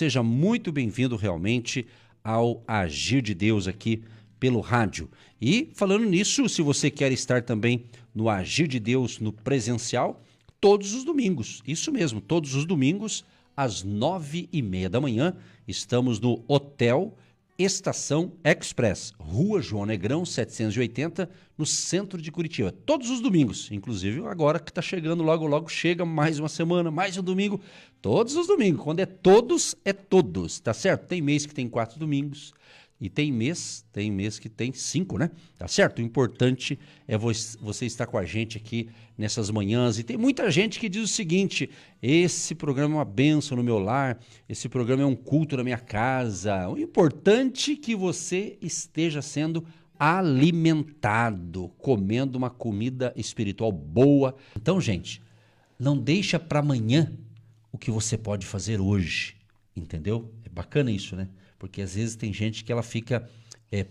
Seja muito bem-vindo realmente ao Agir de Deus aqui pelo rádio. E falando nisso, se você quer estar também no Agir de Deus no presencial, todos os domingos, isso mesmo, todos os domingos, às 9h30 da manhã, estamos no Hotel Estação Express, Rua João Negrão, 780, no centro de Curitiba. Todos os domingos, inclusive agora que está chegando, logo chega mais uma semana, mais um domingo. Todos os domingos, quando é todos, tá certo? Tem mês que tem 4 domingos e tem mês que tem 5, né? Tá certo? O importante é você estar com a gente aqui nessas manhãs. E tem muita gente que diz o seguinte: esse programa é uma bênção no meu lar, esse programa é um culto na minha casa. O importante é que você esteja sendo alimentado, comendo uma comida espiritual boa. Então, gente, não deixa para amanhã o que você pode fazer hoje, entendeu? É bacana isso, né? Porque às vezes tem gente que ela fica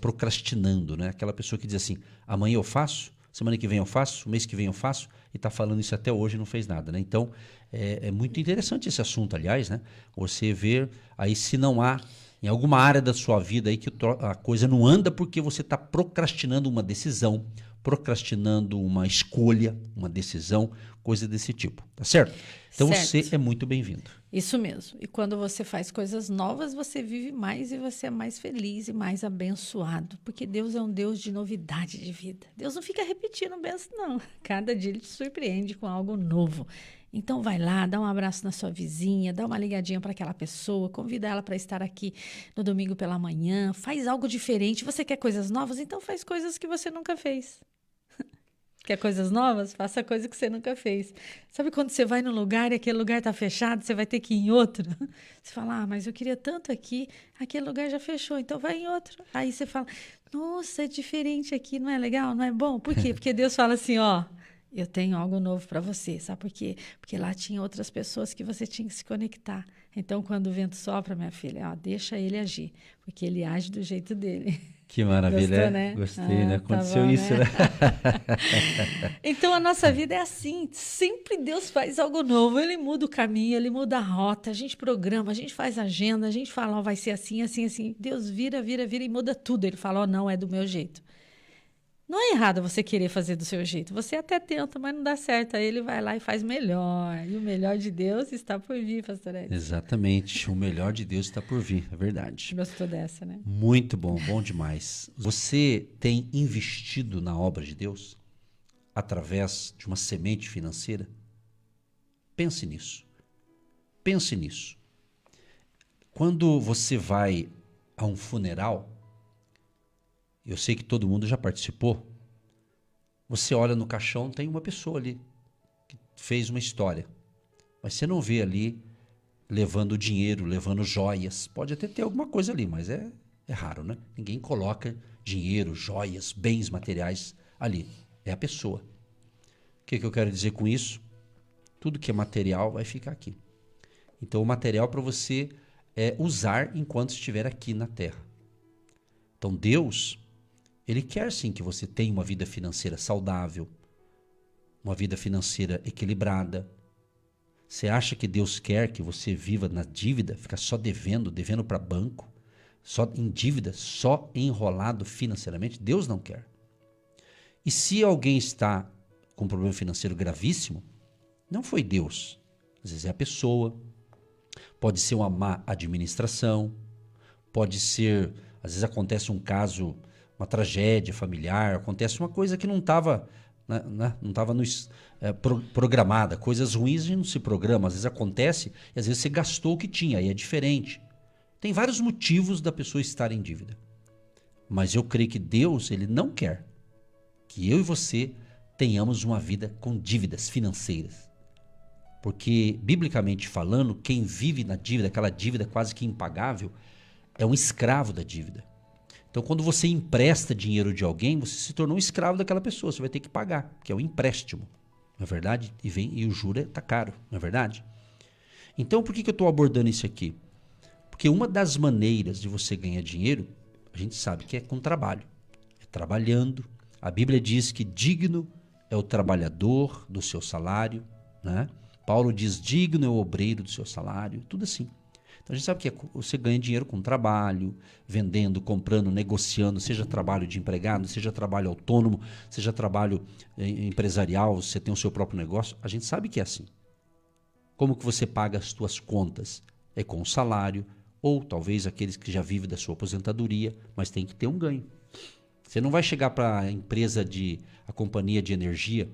procrastinando, né? Aquela pessoa que diz assim, amanhã eu faço, semana que vem eu faço, mês que vem eu faço, e está falando isso até hoje e não fez nada, né? Então, é muito interessante esse assunto, aliás, né? Você ver aí se não há em alguma área da sua vida aí que a coisa não anda porque você está procrastinando uma decisão, procrastinando uma escolha, uma decisão, coisa desse tipo, tá certo? Então você é muito bem-vindo. Isso mesmo. E quando você faz coisas novas, você vive mais e você é mais feliz e mais abençoado. Porque Deus é um Deus de novidade de vida. Deus não fica repetindo benção, não. Cada dia Ele te surpreende com algo novo. Então vai lá, dá um abraço na sua vizinha, dá uma ligadinha para aquela pessoa, convida ela para estar aqui no domingo pela manhã, faz algo diferente. Você quer coisas novas? Então faz coisas que você nunca fez. Quer coisas novas? Faça coisa que você nunca fez. Sabe quando você vai num lugar e aquele lugar está fechado, você vai ter que ir em outro? Você fala, mas eu queria tanto aqui, aquele lugar já fechou, então vai em outro. Aí você fala, nossa, é diferente aqui, não é legal, não é bom? Por quê? Porque Deus fala assim, ó, eu tenho algo novo para você, sabe por quê? Porque lá tinha outras pessoas que você tinha que se conectar. Então, quando o vento sopra, minha filha, ó, deixa ele agir, porque ele age do jeito dele. Que maravilha, Gostou, né? Gostei, né? Aconteceu tá bom, isso, né? Então, a nossa vida é assim. Sempre Deus faz algo novo. Ele muda o caminho, Ele muda a rota. A gente programa, a gente faz agenda, a gente fala, ó, vai ser assim, assim, assim. Deus vira e muda tudo. Ele fala, ó, não, é do meu jeito. Não é errado você querer fazer do seu jeito. Você até tenta, mas não dá certo. Aí Ele vai lá e faz melhor. E o melhor de Deus está por vir, pastor Edson. Exatamente. O melhor de Deus está por vir, é verdade. Gostou dessa, né? Muito bom, bom demais. Você tem investido na obra de Deus através de uma semente financeira? Pense nisso. Pense nisso. Quando você vai a um funeral, eu sei que todo mundo já participou, você olha no caixão, tem uma pessoa ali que fez uma história, mas você não vê ali levando dinheiro, levando joias. Pode até ter alguma coisa ali, mas é raro, né? Ninguém coloca dinheiro, joias, bens materiais ali. É a pessoa. O que eu quero dizer com isso? Tudo que é material vai ficar aqui. Então, o material para você usar enquanto estiver aqui na Terra. Então, Deus, Ele quer sim que você tenha uma vida financeira saudável, uma vida financeira equilibrada. Você acha que Deus quer que você viva na dívida, fica só devendo para banco, só em dívida, só enrolado financeiramente? Deus não quer. E se alguém está com um problema financeiro gravíssimo, não foi Deus. Às vezes é a pessoa, pode ser uma má administração, pode ser, às vezes acontece um caso, uma tragédia familiar, acontece uma coisa que não estava programada. Coisas ruins a gente não se programa, às vezes acontece e às vezes você gastou o que tinha, aí é diferente. Tem vários motivos da pessoa estar em dívida. Mas eu creio que Deus, Ele não quer que eu e você tenhamos uma vida com dívidas financeiras. Porque, biblicamente falando, quem vive na dívida, aquela dívida quase que impagável, é um escravo da dívida. Então, quando você empresta dinheiro de alguém, você se tornou um escravo daquela pessoa, você vai ter que pagar, que é um empréstimo, não é verdade? E o juro está caro, não é verdade? Então, por que eu estou abordando isso aqui? Porque uma das maneiras de você ganhar dinheiro, a gente sabe que é com trabalho, é trabalhando. A Bíblia diz que digno é o trabalhador do seu salário, né? Paulo diz, digno é o obreiro do seu salário, tudo assim. Então a gente sabe que você ganha dinheiro com trabalho, vendendo, comprando, negociando, seja trabalho de empregado, seja trabalho autônomo, seja trabalho empresarial, você tem o seu próprio negócio. A gente sabe que é assim. Como que você paga as suas contas? É com o salário, ou talvez aqueles que já vivem da sua aposentadoria, mas tem que ter um ganho. Você não vai chegar para a empresa a companhia de energia,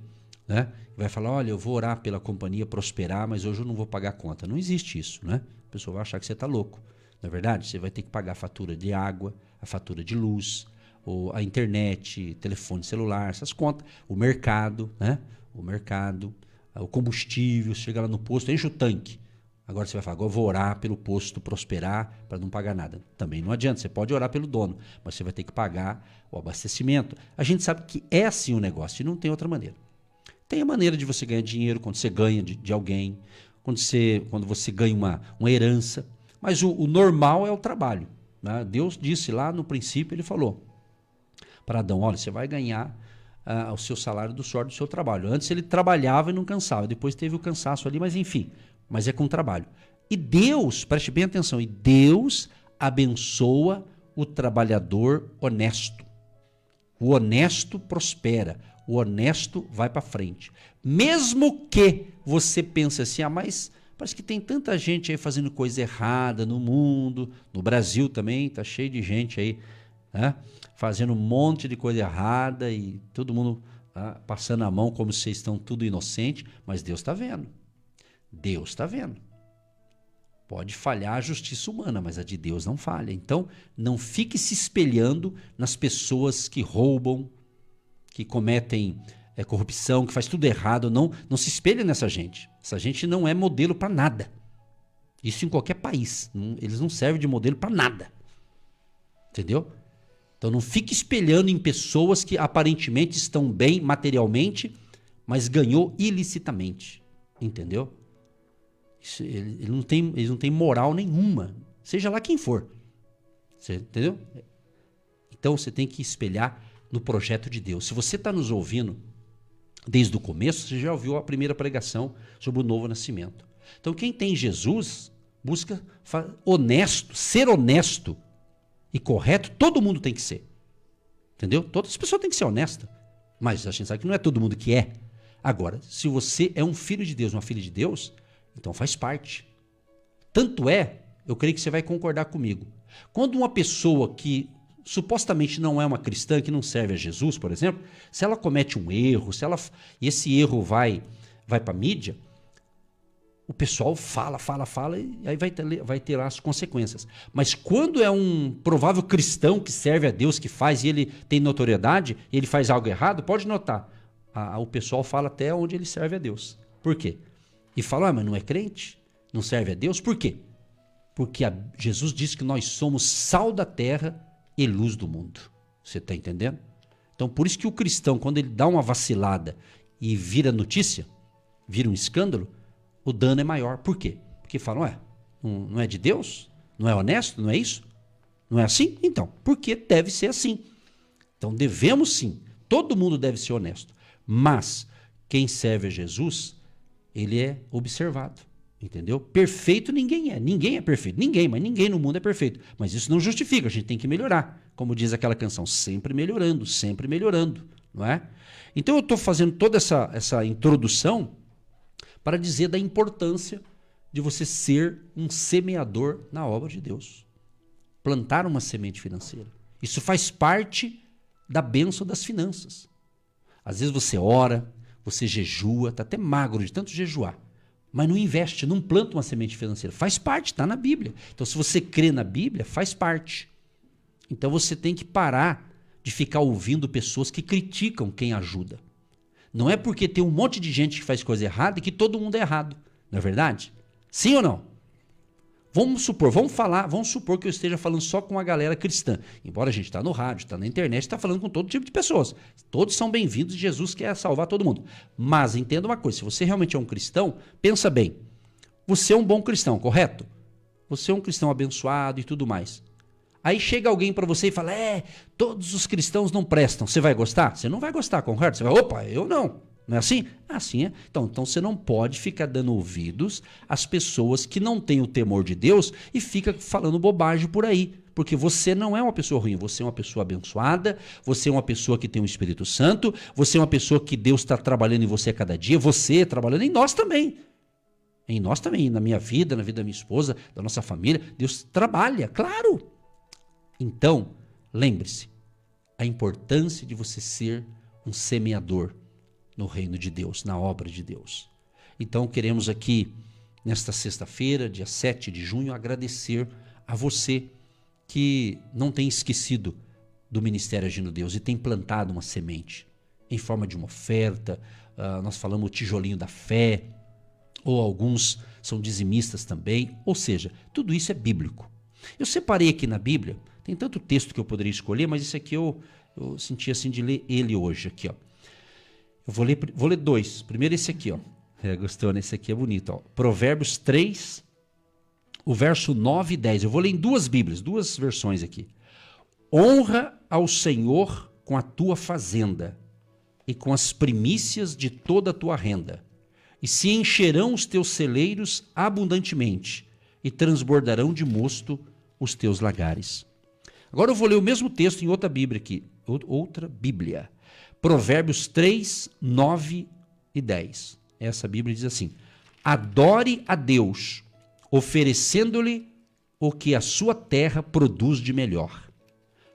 né? E vai falar, olha, eu vou orar pela companhia prosperar, mas hoje eu não vou pagar a conta. Não existe isso, né? A pessoa vai achar que você está louco. Na verdade, você vai ter que pagar a fatura de água, a fatura de luz, ou a internet, telefone celular, essas contas, o mercado, né? O mercado, o combustível, você chega lá no posto, enche o tanque. Agora você vai falar, agora eu vou orar pelo posto prosperar para não pagar nada. Também não adianta, você pode orar pelo dono, mas você vai ter que pagar o abastecimento. A gente sabe que é assim o negócio e não tem outra maneira. Tem a maneira de você ganhar dinheiro quando você ganha de alguém, quando você ganha uma herança, mas o normal é o trabalho, né? Deus disse lá no princípio, ele falou para Adão, olha, você vai ganhar o seu salário do suor do seu trabalho. Antes ele trabalhava e não cansava, depois teve o cansaço ali, mas enfim, mas é com trabalho. E Deus, preste bem atenção, e Deus abençoa o trabalhador honesto. O honesto prospera, o honesto vai para frente. Mesmo que você pense assim, mas parece que tem tanta gente aí fazendo coisa errada no mundo, no Brasil também, tá cheio de gente aí, né? Fazendo um monte de coisa errada e todo mundo passando a mão como se vocês estão tudo inocente, mas Deus está vendo. Deus está vendo. Pode falhar a justiça humana, mas a de Deus não falha. Então, não fique se espelhando nas pessoas que roubam, que cometem corrupção, que faz tudo errado. Não se espelhe nessa gente. Essa gente não é modelo para nada. Isso em qualquer país. Eles não servem de modelo para nada. Entendeu? Então, não fique espelhando em pessoas que aparentemente estão bem materialmente, mas ganhou ilicitamente. Entendeu? Eles não têm moral nenhuma, seja lá quem for. Você entendeu? Então você tem que espelhar no projeto de Deus. Se você está nos ouvindo desde o começo, você já ouviu a primeira pregação sobre o novo nascimento. Então quem tem Jesus busca ser honesto e correto, todo mundo tem que ser. Entendeu? Todas as pessoas têm que ser honestas. Mas a gente sabe que não é todo mundo que é. Agora, se você é um filho de Deus, uma filha de Deus, então faz parte. Tanto é, eu creio que você vai concordar comigo. Quando uma pessoa que supostamente não é uma cristã, que não serve a Jesus, por exemplo, se ela comete um erro, e esse erro vai para a mídia, o pessoal fala, e aí vai ter lá as consequências. Mas quando é um provável cristão que serve a Deus, que faz, e ele tem notoriedade, e ele faz algo errado, pode notar, o pessoal fala até onde ele serve a Deus. Por quê? E fala, mas não é crente? Não serve a Deus? Por quê? Porque Jesus disse que nós somos sal da terra e luz do mundo. Você está entendendo? Então, por isso que o cristão, quando ele dá uma vacilada e vira notícia, vira um escândalo, o dano é maior. Por quê? Porque falam, não é de Deus? Não é honesto? Não é isso? Não é assim? Então, porque deve ser assim. Então, devemos sim. Todo mundo deve ser honesto. Mas, quem serve a Jesus, ele é observado. Entendeu? Perfeito ninguém é. Ninguém é perfeito. Mas ninguém no mundo é perfeito. Mas isso não justifica. A gente tem que melhorar. Como diz aquela canção, sempre melhorando, não é? Então eu estou fazendo toda essa introdução para dizer da importância de você ser um semeador na obra de Deus. Plantar uma semente financeira. Isso faz parte da bênção das finanças. Às vezes você ora, você jejua, está até magro de tanto jejuar. Mas não investe, não planta uma semente financeira. Faz parte, está na Bíblia. Então, se você crê na Bíblia, faz parte. Então, você tem que parar de ficar ouvindo pessoas que criticam quem ajuda. Não é porque tem um monte de gente que faz coisa errada que todo mundo é errado. Não é verdade? Sim ou não? Vamos supor que eu esteja falando só com a galera cristã. Embora a gente está no rádio, está na internet, está falando com todo tipo de pessoas. Todos são bem-vindos, Jesus quer salvar todo mundo. Mas entenda uma coisa, se você realmente é um cristão, pensa bem. Você é um bom cristão, correto? Você é um cristão abençoado e tudo mais. Aí chega alguém para você e fala, todos os cristãos não prestam. Você vai gostar? Você não vai gostar, correto? Você vai, opa, eu não. Não é assim? Assim é. Então você não pode ficar dando ouvidos às pessoas que não têm o temor de Deus e fica falando bobagem por aí. Porque você não é uma pessoa ruim, você é uma pessoa abençoada, você é uma pessoa que tem o Espírito Santo, você é uma pessoa que Deus está trabalhando em você a cada dia, você trabalhando em nós também. Em nós também, na minha vida, na vida da minha esposa, da nossa família, Deus trabalha, claro. Então, lembre-se, a importância de você ser um semeador no reino de Deus, na obra de Deus. Então, queremos aqui, nesta sexta-feira, dia 7 de junho, agradecer a você que não tem esquecido do Ministério Agindo Deus e tem plantado uma semente em forma de uma oferta. Nós falamos o tijolinho da fé, ou alguns são dizimistas também, ou seja, tudo isso é bíblico. Eu separei aqui na Bíblia, tem tanto texto que eu poderia escolher, mas esse aqui eu senti assim de ler ele hoje aqui, ó. Eu vou ler dois. Primeiro esse aqui, ó. Gostou, né? Esse aqui é bonito, ó. Provérbios 3, o verso 9 e 10. Eu vou ler em duas Bíblias, duas versões aqui. Honra ao Senhor com a tua fazenda e com as primícias de toda a tua renda. E se encherão os teus celeiros abundantemente, e transbordarão de mosto os teus lagares. Agora eu vou ler o mesmo texto em outra Bíblia aqui, outra Bíblia. Provérbios 3, 9 e 10. Essa Bíblia diz assim: adore a Deus, oferecendo-lhe o que a sua terra produz de melhor.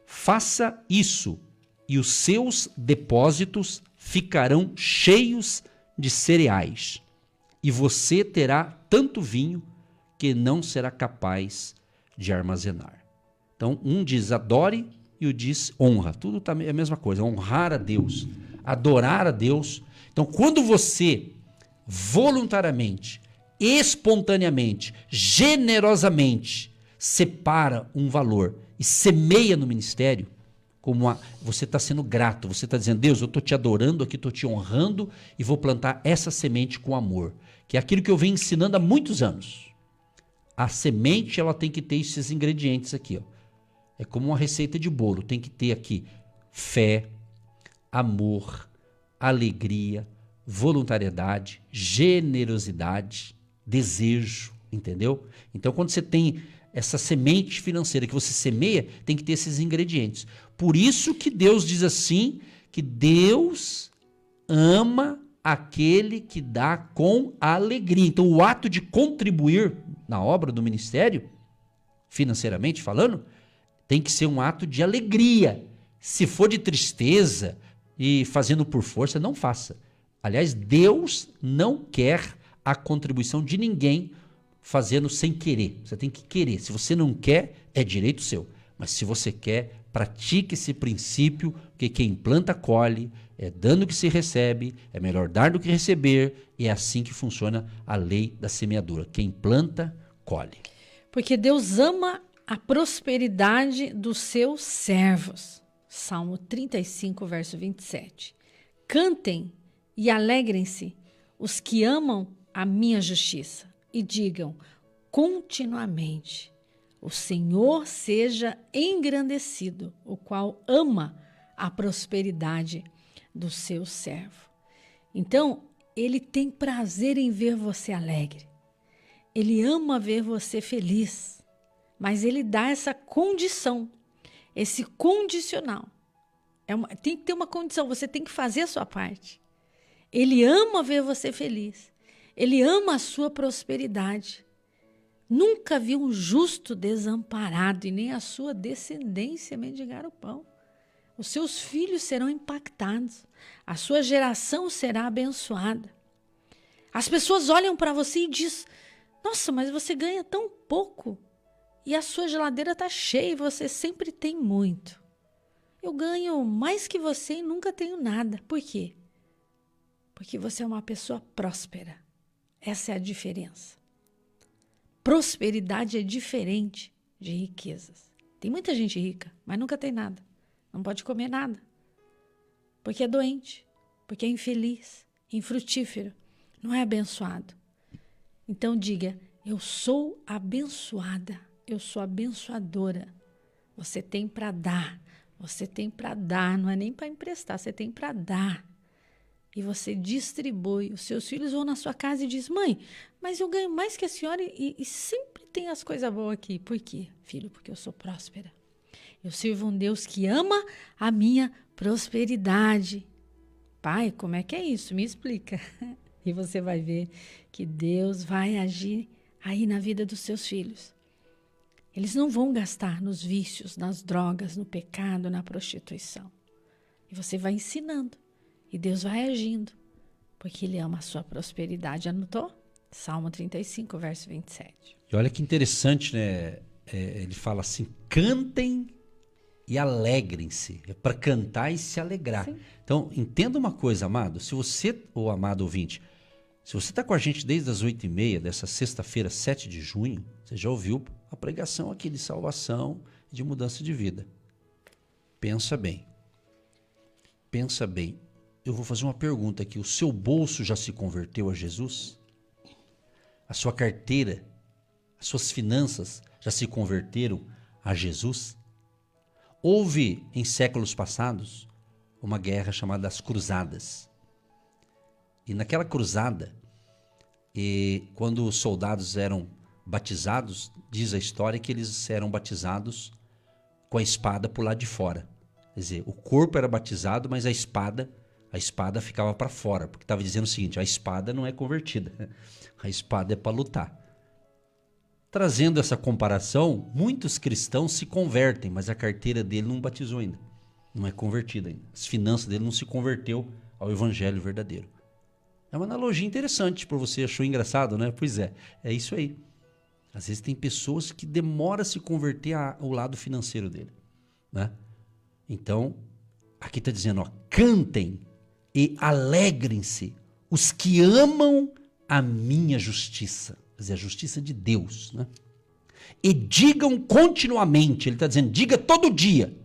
Faça isso, e os seus depósitos ficarão cheios de cereais, e você terá tanto vinho que não será capaz de armazenar. Então, um diz adore e o diz honra. Tudo é a mesma coisa, honrar a Deus, adorar a Deus. Então, quando você voluntariamente, espontaneamente, generosamente separa um valor e semeia no ministério, você está sendo grato, você está dizendo, Deus, eu estou te adorando aqui, estou te honrando e vou plantar essa semente com amor, que é aquilo que eu venho ensinando há muitos anos. A semente, ela tem que ter esses ingredientes aqui, ó. É como uma receita de bolo, tem que ter aqui fé, amor, alegria, voluntariedade, generosidade, desejo, entendeu? Então, quando você tem essa semente financeira que você semeia, tem que ter esses ingredientes. Por isso que Deus diz assim, que Deus ama aquele que dá com alegria. Então, o ato de contribuir na obra do ministério, financeiramente falando, tem que ser um ato de alegria. Se for de tristeza e fazendo por força, não faça. Aliás, Deus não quer a contribuição de ninguém fazendo sem querer. Você tem que querer. Se você não quer, é direito seu. Mas se você quer, pratique esse princípio, que quem planta, colhe, é dando que se recebe, é melhor dar do que receber, e é assim que funciona a lei da semeadura. Quem planta, colhe. Porque Deus ama a prosperidade dos seus servos. Salmo 35, verso 27. Cantem e alegrem-se os que amam a minha justiça e digam continuamente: o Senhor seja engrandecido, o qual ama a prosperidade do seu servo. Então, ele tem prazer em ver você alegre. Ele ama ver você feliz. Mas ele dá essa condição, esse condicional. Tem que ter uma condição, você tem que fazer a sua parte. Ele ama ver você feliz. Ele ama a sua prosperidade. Nunca viu um justo desamparado e nem a sua descendência mendigar o pão. Os seus filhos serão impactados. A sua geração será abençoada. As pessoas olham para você e dizem: nossa, mas você ganha tão pouco. E a sua geladeira está cheia e você sempre tem muito. Eu ganho mais que você e nunca tenho nada. Por quê? Porque você é uma pessoa próspera. Essa é a diferença. Prosperidade é diferente de riquezas. Tem muita gente rica, mas nunca tem nada. Não pode comer nada. Porque é doente, porque é infeliz, infrutífero, não é abençoado. Então diga: eu sou abençoada. Eu sou abençoadora. Você tem para dar. Você tem para dar. Não é nem para emprestar. Você tem para dar. e você distribui. Os seus filhos vão na sua casa e dizem: mãe, mas eu ganho mais que a senhora e sempre tem as coisas boas aqui. Por quê? Filho, porque eu sou próspera. Eu sirvo um Deus que ama a minha prosperidade. Pai, como é que é isso? Me explica. E você vai ver que Deus vai agir aí na vida dos seus filhos. Eles não vão gastar nos vícios, nas drogas, no pecado, na prostituição. E você vai ensinando. E Deus vai agindo. Porque Ele ama a sua prosperidade. Anotou? Salmo 35, verso 27. E olha que interessante, né? Ele fala assim, cantem e alegrem-se. É para cantar e se alegrar. Sim. Então, entenda uma coisa, amado. Se você, ou amado ouvinte, se você está com a gente desde as 8h30 dessa sexta-feira, 7 de junho, você já ouviu a pregação aqui de salvação e de mudança de vida. Pensa bem. Pensa bem. Eu vou fazer uma pergunta aqui. O seu bolso já se converteu a Jesus? A sua carteira, as suas finanças já se converteram a Jesus? Houve, em séculos passados, uma guerra chamada as Cruzadas. E naquela cruzada, quando os soldados eram batizados, diz a história que eles eram batizados com a espada por lá de fora. Quer dizer, o corpo era batizado, mas a espada ficava para fora, porque estava dizendo o seguinte, a espada não é convertida, a espada é para lutar. Trazendo essa comparação, muitos cristãos se convertem, mas a carteira dele não batizou ainda, não é convertida ainda. As finanças dele não se converteu ao evangelho verdadeiro. É uma analogia interessante para você, achou engraçado, né? Pois é isso aí. Às vezes tem pessoas que demoram a se converter ao lado financeiro dele, né? Então, aqui está dizendo, ó, cantem e alegrem-se os que amam a minha justiça. Quer dizer, a justiça de Deus, né? E digam continuamente, ele está dizendo, diga todo dia,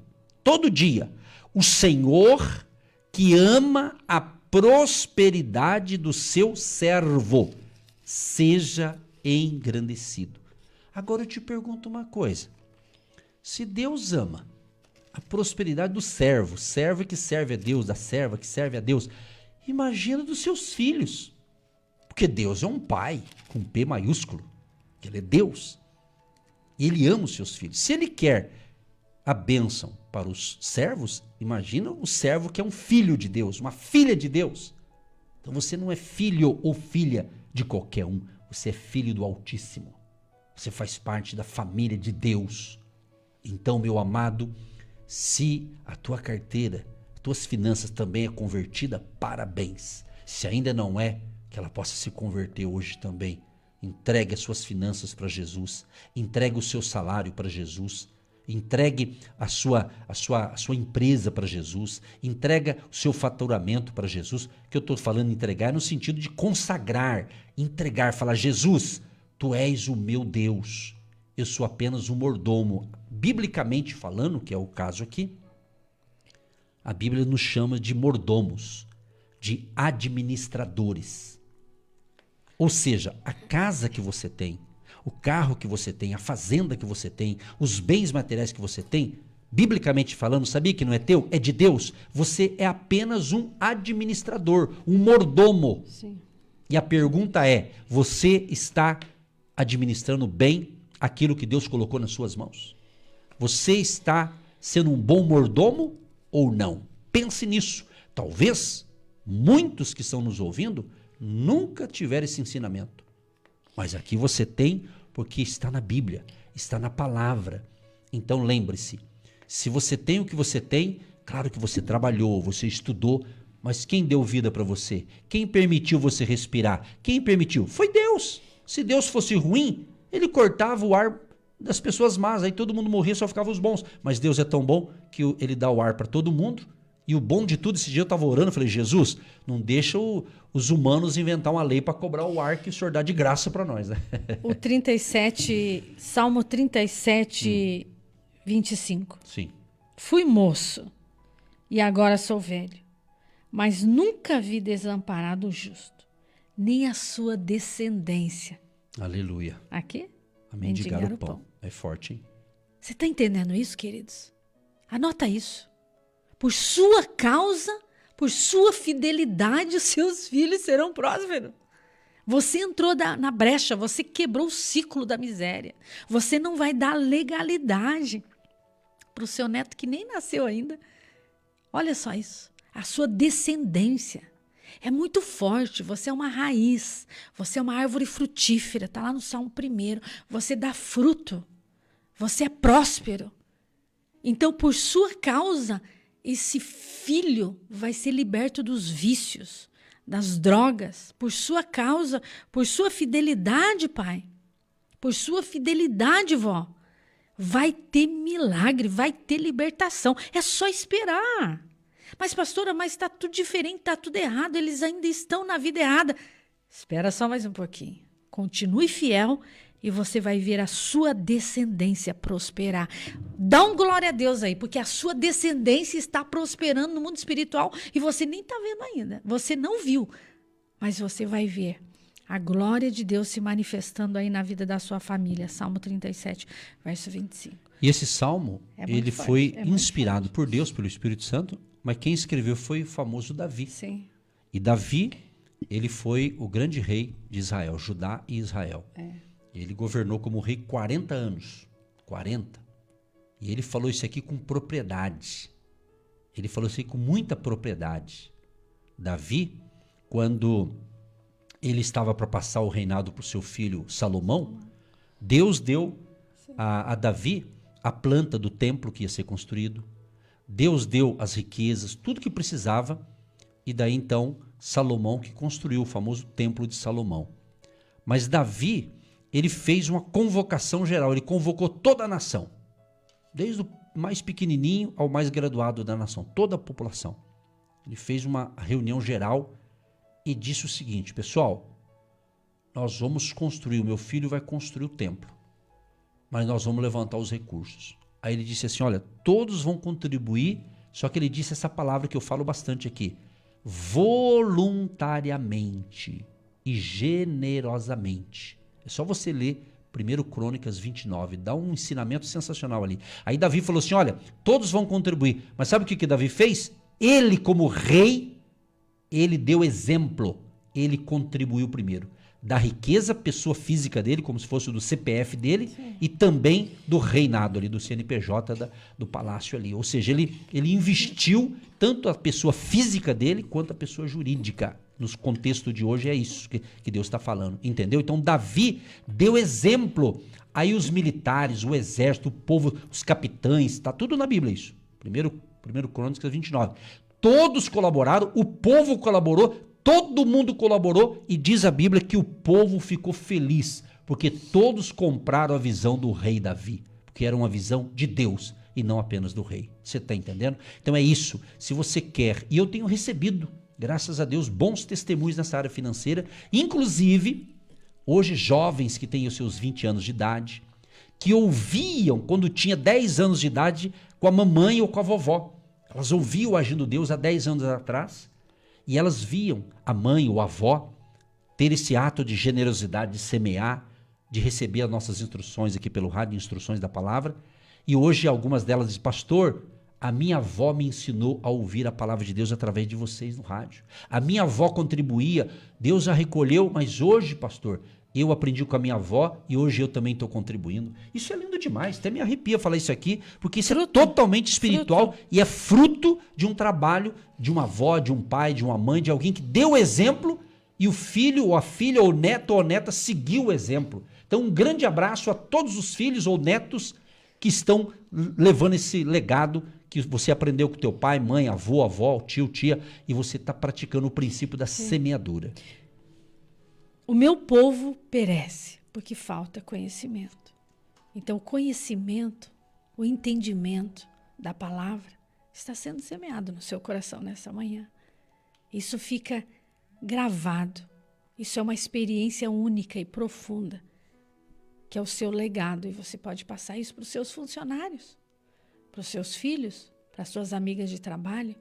o Senhor que ama a prosperidade do seu servo, seja engrandecido. Agora eu te pergunto uma coisa, se Deus ama a prosperidade do servo que serve a Deus, da serva que serve a Deus, imagina dos seus filhos, porque Deus é um pai, com P maiúsculo, que Ele é Deus, e Ele ama os seus filhos. Se Ele quer a bênção para os servos, imagina o servo que é um filho de Deus, uma filha de Deus. Então você não é filho ou filha de qualquer um, você é filho do Altíssimo, você faz parte da família de Deus. Então, meu amado, se a tua carteira, as tuas finanças também é convertida, parabéns. Se ainda não é, que ela possa se converter hoje também. Entregue as suas finanças para Jesus, entregue o seu salário para Jesus, entregue a sua empresa para Jesus, entrega o seu faturamento para Jesus. Que eu estou falando entregar no sentido de consagrar, entregar, falar, Jesus, tu és o meu Deus, eu sou apenas um mordomo. Biblicamente falando, que é o caso aqui, a Bíblia nos chama de mordomos, de administradores. Ou seja, a casa que você tem, o carro que você tem, a fazenda que você tem, os bens materiais que você tem, biblicamente falando, sabia que não é teu? É de Deus. Você é apenas um administrador, um mordomo. Sim. E a pergunta é, você está administrando bem aquilo que Deus colocou nas suas mãos? Você está sendo um bom mordomo ou não? Pense nisso. Talvez muitos que estão nos ouvindo nunca tiveram esse ensinamento. Mas aqui você tem, porque está na Bíblia, está na palavra. Então lembre-se, se você tem o que você tem, claro que você trabalhou, você estudou, mas quem deu vida para você? Quem permitiu você respirar? Quem permitiu? Foi Deus. Se Deus fosse ruim, Ele cortava o ar das pessoas más, aí todo mundo morria, só ficavam os bons. Mas Deus é tão bom que Ele dá o ar para todo mundo. E o bom de tudo, esse dia eu estava orando, eu falei, Jesus, não deixa os humanos inventar uma lei para cobrar o ar que o Senhor dá de graça para nós, né? O 37, Salmo 37, 25. Sim. Fui moço e agora sou velho, mas nunca vi desamparado o justo, nem a sua descendência. Aleluia. Aqui? A mendigar o pão. É forte, hein? Você está entendendo isso, queridos? Anota isso. Por sua causa, Por sua fidelidade, os seus filhos serão prósperos. Você entrou na brecha, você quebrou o ciclo da miséria. Você não vai dar legalidade para o seu neto que nem nasceu ainda. Olha só isso. A sua descendência é muito forte. Você é uma raiz. Você é uma árvore frutífera. Está lá no Salmo 1. Você dá fruto. Você é próspero. Então, por sua causa, esse filho vai ser liberto dos vícios, das drogas, por sua causa, por sua fidelidade, pai. Por sua fidelidade, vó. Vai ter milagre, vai ter libertação. É só esperar. Mas, pastora, mas está tudo diferente, está tudo errado. Eles ainda estão na vida errada. Espera só mais um pouquinho. Continue fiel e você vai ver a sua descendência prosperar. Dá um glória a Deus aí, porque a sua descendência está prosperando no mundo espiritual e você nem está vendo ainda. Você não viu, mas você vai ver a glória de Deus se manifestando aí na vida da sua família. Salmo 37, verso 25. E esse salmo, ele forte, foi é muito inspirado forte. por Deus, pelo Espírito Santo, mas quem escreveu foi o famoso Davi. Sim. E Davi, ele foi o grande rei de Israel, Judá e Israel. Ele governou como rei 40 anos. 40. E ele falou isso aqui com propriedade. Ele falou isso aqui com muita propriedade. Davi, quando ele estava para passar o reinado para o seu filho Salomão, Deus deu a Davi a planta do templo que ia ser construído. Deus deu as riquezas, tudo que precisava. E daí então Salomão que construiu o famoso templo de Salomão. Mas Davi, ele fez uma convocação geral, ele convocou toda a nação, desde o mais pequenininho ao mais graduado da nação, toda a população. Ele fez uma reunião geral e disse o seguinte: pessoal, nós vamos construir, o meu filho vai construir o templo, mas nós vamos levantar os recursos. Aí ele disse assim, olha, todos vão contribuir, só que ele disse essa palavra que eu falo bastante aqui, voluntariamente e generosamente. É só você ler 1 Crônicas 29, dá um ensinamento sensacional ali. Aí Davi falou assim, olha, todos vão contribuir, mas sabe o que Davi fez? Ele como rei, ele deu exemplo, ele contribuiu primeiro. Da riqueza, pessoa física dele, como se fosse do CPF dele, sim, e também do reinado ali, do CNPJ do palácio ali. Ou seja, ele investiu tanto a pessoa física dele quanto a pessoa jurídica. Nos contextos de hoje é isso que Deus está falando, entendeu? Então Davi deu exemplo. Aí os militares, o exército, o povo, os capitães, está tudo na Bíblia isso. Primeiro Crônicas 29. Todos colaboraram, o povo colaborou, todo mundo colaborou e diz a Bíblia que o povo ficou feliz, porque todos compraram a visão do rei Davi, porque era uma visão de Deus e não apenas do rei. Você está entendendo? Então é isso. Se você quer, e eu tenho recebido, graças a Deus, bons testemunhos nessa área financeira, inclusive, hoje jovens que têm os seus 20 anos de idade, que ouviam quando tinha 10 anos de idade com a mamãe ou com a vovó. Elas ouviam o agindo Deus há 10 anos atrás, e elas viam a mãe ou a avó ter esse ato de generosidade, de semear, de receber as nossas instruções aqui pelo rádio, instruções da palavra. E hoje algumas delas dizem, pastor, a minha avó me ensinou a ouvir a palavra de Deus através de vocês no rádio. A minha avó contribuía, Deus já recolheu, mas hoje, pastor, eu aprendi com a minha avó e hoje eu também estou contribuindo. Isso é lindo demais, até me arrepia falar isso aqui, porque isso é totalmente espiritual e é fruto de um trabalho de uma avó, de um pai, de uma mãe, de alguém que deu exemplo e o filho ou a filha ou neto ou neta seguiu o exemplo. Então um grande abraço a todos os filhos ou netos que estão levando esse legado que você aprendeu com teu pai, mãe, avô, avó, tio, tia, e você está praticando o princípio da semeadura. O meu povo perece porque falta conhecimento. Então, o conhecimento, o entendimento da palavra está sendo semeado no seu coração nessa manhã. Isso fica gravado. Isso é uma experiência única e profunda, que é o seu legado. E você pode passar isso para os seus funcionários, para os seus filhos, para as suas amigas de trabalho.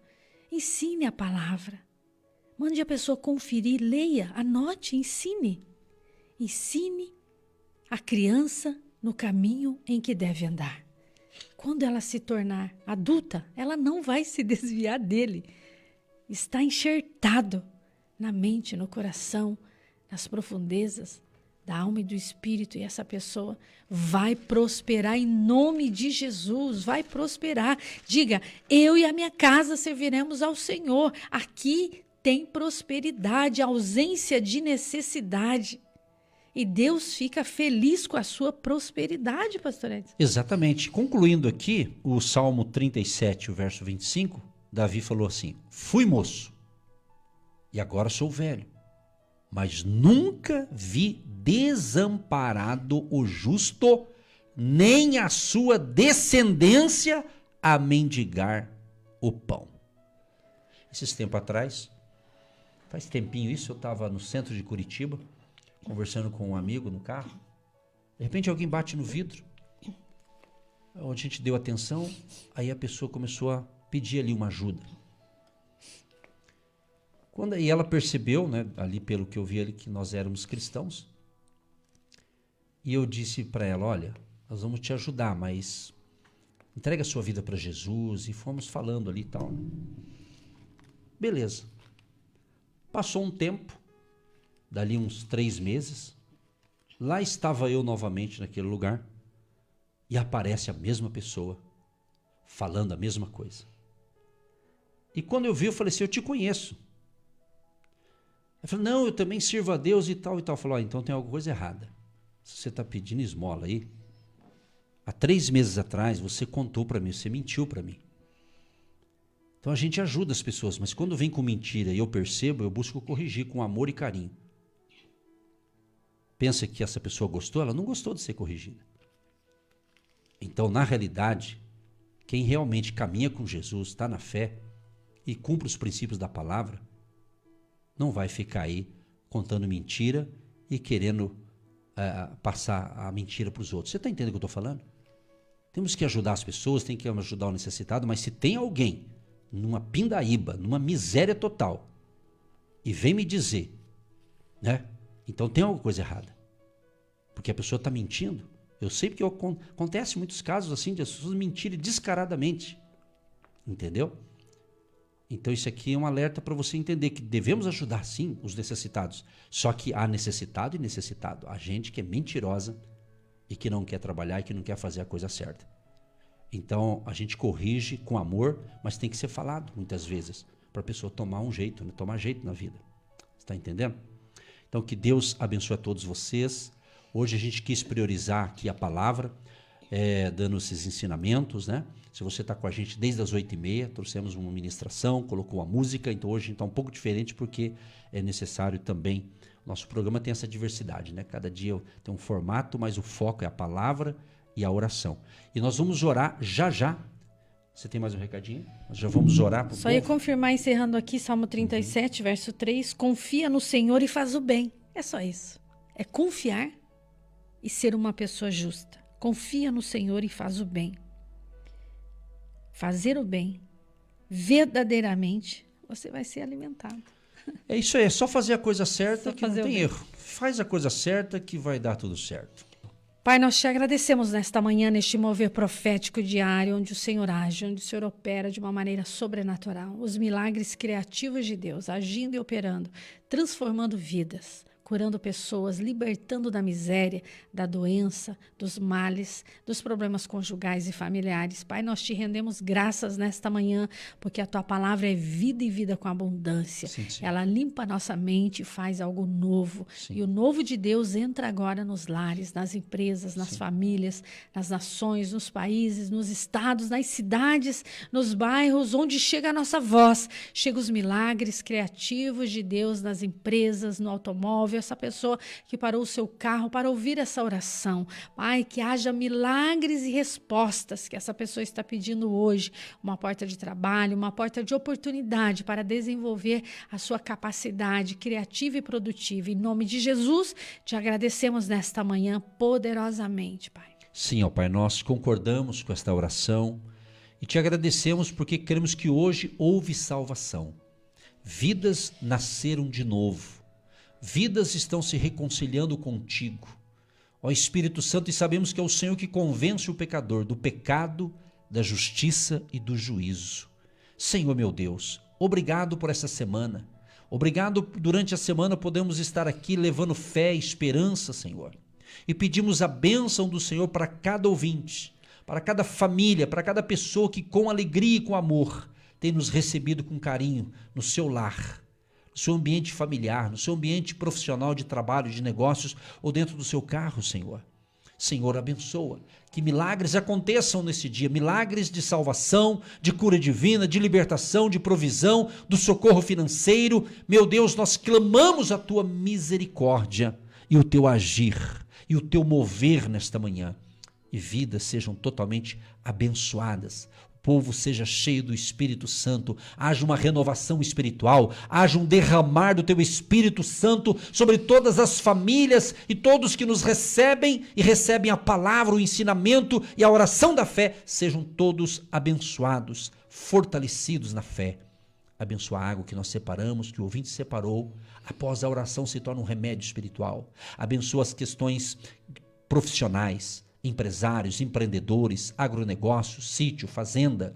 Ensine a palavra. Mande a pessoa conferir, leia, anote, ensine. Ensine a criança no caminho em que deve andar. Quando ela se tornar adulta, ela não vai se desviar dele. está enxertado na mente, no coração, nas profundezas da alma e do espírito, e essa pessoa vai prosperar em nome de Jesus, vai prosperar. Diga, eu e a minha casa serviremos ao Senhor. Aqui tem prosperidade, ausência de necessidade. E Deus fica feliz com a sua prosperidade, pastor Edson. Exatamente. Concluindo aqui, o Salmo 37, o verso 25, Davi falou assim: fui moço e agora sou velho, mas nunca vi desamparado o justo, nem a sua descendência a mendigar o pão. Esses tempos atrás, faz tempinho isso, eu estava no centro de Curitiba, conversando com um amigo no carro. De repente alguém bate no vidro, onde a gente deu atenção, aí a pessoa começou a pedir ali uma ajuda. Quando aí ela percebeu, né, ali pelo que eu vi ali, que nós éramos cristãos, e eu disse para ela: olha, nós vamos te ajudar, mas entrega a sua vida para Jesus, e fomos falando ali e tal. Beleza. Passou um tempo, dali uns 3 meses, lá estava eu novamente naquele lugar, e aparece a mesma pessoa, falando a mesma coisa. E quando eu vi, eu falei assim: eu te conheço. Ela falou: não, eu também sirvo a Deus e tal e tal. Falou: então tem alguma coisa errada. Se você está pedindo esmola aí, há 3 meses atrás você contou para mim, você mentiu para mim. Então a gente ajuda as pessoas, mas quando vem com mentira e eu percebo, eu busco corrigir com amor e carinho. Pensa que essa pessoa gostou? Ela não gostou de ser corrigida. Então, na realidade, quem realmente caminha com Jesus, está na fé e cumpre os princípios da palavra, não vai ficar aí contando mentira e querendo passar a mentira para os outros. Você está entendendo o que eu estou falando? Temos que ajudar as pessoas, tem que ajudar o necessitado, mas se tem alguém numa pindaíba, numa miséria total, e vem me dizer, né? Então tem alguma coisa errada. Porque a pessoa está mentindo. Eu sei porque acontece muitos casos assim de as pessoas mentirem descaradamente. Entendeu? Então isso aqui é um alerta para você entender que devemos ajudar sim os necessitados. Só que há necessitado e necessitado. Há gente que é mentirosa e que não quer trabalhar e que não quer fazer a coisa certa. Então a gente corrige com amor, mas tem que ser falado muitas vezes para a pessoa tomar um jeito, né? Tomar jeito na vida. Está entendendo? Então que Deus abençoe a todos vocês. Hoje a gente quis priorizar aqui a palavra, dando esses ensinamentos, né? Se você está com a gente desde as 8h30, trouxemos uma ministração, colocou a música, então hoje a gente está um pouco diferente porque é necessário também, nosso programa tem essa diversidade, né? Cada dia tem um formato, mas o foco é a palavra e a oração. E nós vamos orar já já. Você tem mais um recadinho? Nós já vamos orar para o Só ia confirmar, encerrando aqui, Salmo 37, verso 3, confia no Senhor e faz o bem. É só isso. É confiar e ser uma pessoa justa. Confia no Senhor e faz o bem. Fazer o bem, verdadeiramente, você vai ser alimentado. É isso aí, é só fazer a coisa certa que não tem bem. erro. Faz a coisa certa que vai dar tudo certo. Pai, nós te agradecemos nesta manhã, neste mover profético diário, onde o Senhor age, onde o Senhor opera de uma maneira sobrenatural. Os milagres criativos de Deus, agindo e operando, transformando vidas, curando pessoas, libertando da miséria, da doença, dos males, dos problemas conjugais e familiares. Pai, nós te rendemos graças nesta manhã, porque a tua palavra é vida e vida com abundância. Sim, sim. Ela limpa a nossa mente e faz algo novo. Sim. E o novo de Deus entra agora nos lares, nas empresas, nas famílias, nas nações, nos países, nos estados, nas cidades, nos bairros, onde chega a nossa voz. Chega os milagres criativos de Deus nas empresas, no automóvel, essa pessoa que parou o seu carro para ouvir essa oração. Pai, que haja milagres e respostas que essa pessoa está pedindo hoje. Uma porta de trabalho, uma porta de oportunidade para desenvolver a sua capacidade criativa e produtiva. Em nome de Jesus, te agradecemos nesta manhã poderosamente, Pai. Sim, ó Pai, nós concordamos com esta oração e te agradecemos porque cremos que hoje houve salvação. Vidas nasceram de novo. Vidas estão se reconciliando contigo, ó Espírito Santo, e sabemos que é o Senhor que convence o pecador do pecado, da justiça e do juízo. Senhor meu Deus, obrigado por essa semana. Obrigado, durante a semana podemos estar aqui levando fé e esperança, Senhor. E pedimos a bênção do Senhor para cada ouvinte, para cada família, para cada pessoa que com alegria e com amor tem nos recebido com carinho no seu lar, no seu ambiente familiar, no seu ambiente profissional de trabalho, de negócios ou dentro do seu carro, Senhor. Senhor, abençoa, que milagres aconteçam nesse dia, milagres de salvação, de cura divina, de libertação, de provisão, do socorro financeiro. Meu Deus, nós clamamos a tua misericórdia e o teu agir e o teu mover nesta manhã, e vidas sejam totalmente abençoadas. O povo seja cheio do Espírito Santo, haja uma renovação espiritual, haja um derramar do teu Espírito Santo sobre todas as famílias e todos que nos recebem e recebem a palavra, o ensinamento e a oração da fé, sejam todos abençoados, fortalecidos na fé. Abençoa a água que nós separamos, que o ouvinte separou, após a oração se torna um remédio espiritual. Abençoa as questões profissionais, empresários, empreendedores, agronegócios, sítio, fazenda,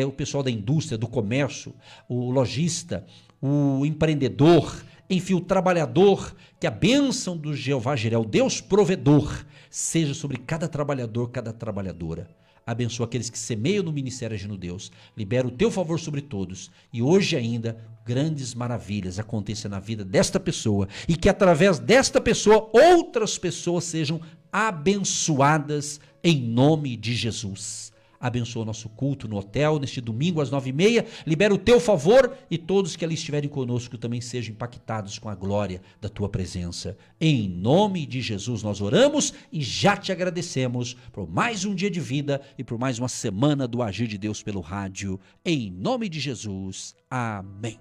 o pessoal da indústria, do comércio, o lojista, o empreendedor, enfim, o trabalhador, que a bênção do Jeová Jireh, o Deus provedor, seja sobre cada trabalhador, cada trabalhadora. Abençoa aqueles que semeiam no ministério Agindo Deus. Libera o teu favor sobre todos. E hoje ainda, grandes maravilhas aconteçam na vida desta pessoa. E que através desta pessoa, outras pessoas sejam abençoadas em nome de Jesus. Abençoa o nosso culto no hotel, neste domingo às 9h30. Libera o teu favor e todos que ali estiverem conosco também sejam impactados com a glória da tua presença. Em nome de Jesus nós oramos e já te agradecemos por mais um dia de vida e por mais uma semana do Agir de Deus pelo rádio. Em nome de Jesus. Amém.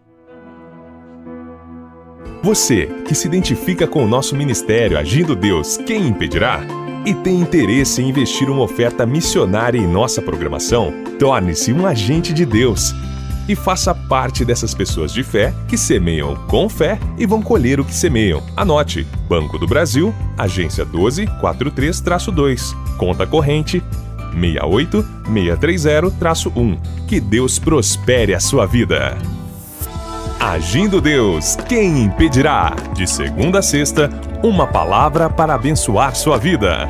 Você que se identifica com o nosso ministério Agindo Deus, quem impedirá? E tem interesse em investir uma oferta missionária em nossa programação? Torne-se um agente de Deus e faça parte dessas pessoas de fé que semeiam com fé e vão colher o que semeiam. Anote: Banco do Brasil, agência 1243-2, conta corrente 68630-1. Que Deus prospere a sua vida. Agindo Deus, quem impedirá? De segunda a sexta, uma palavra para abençoar sua vida.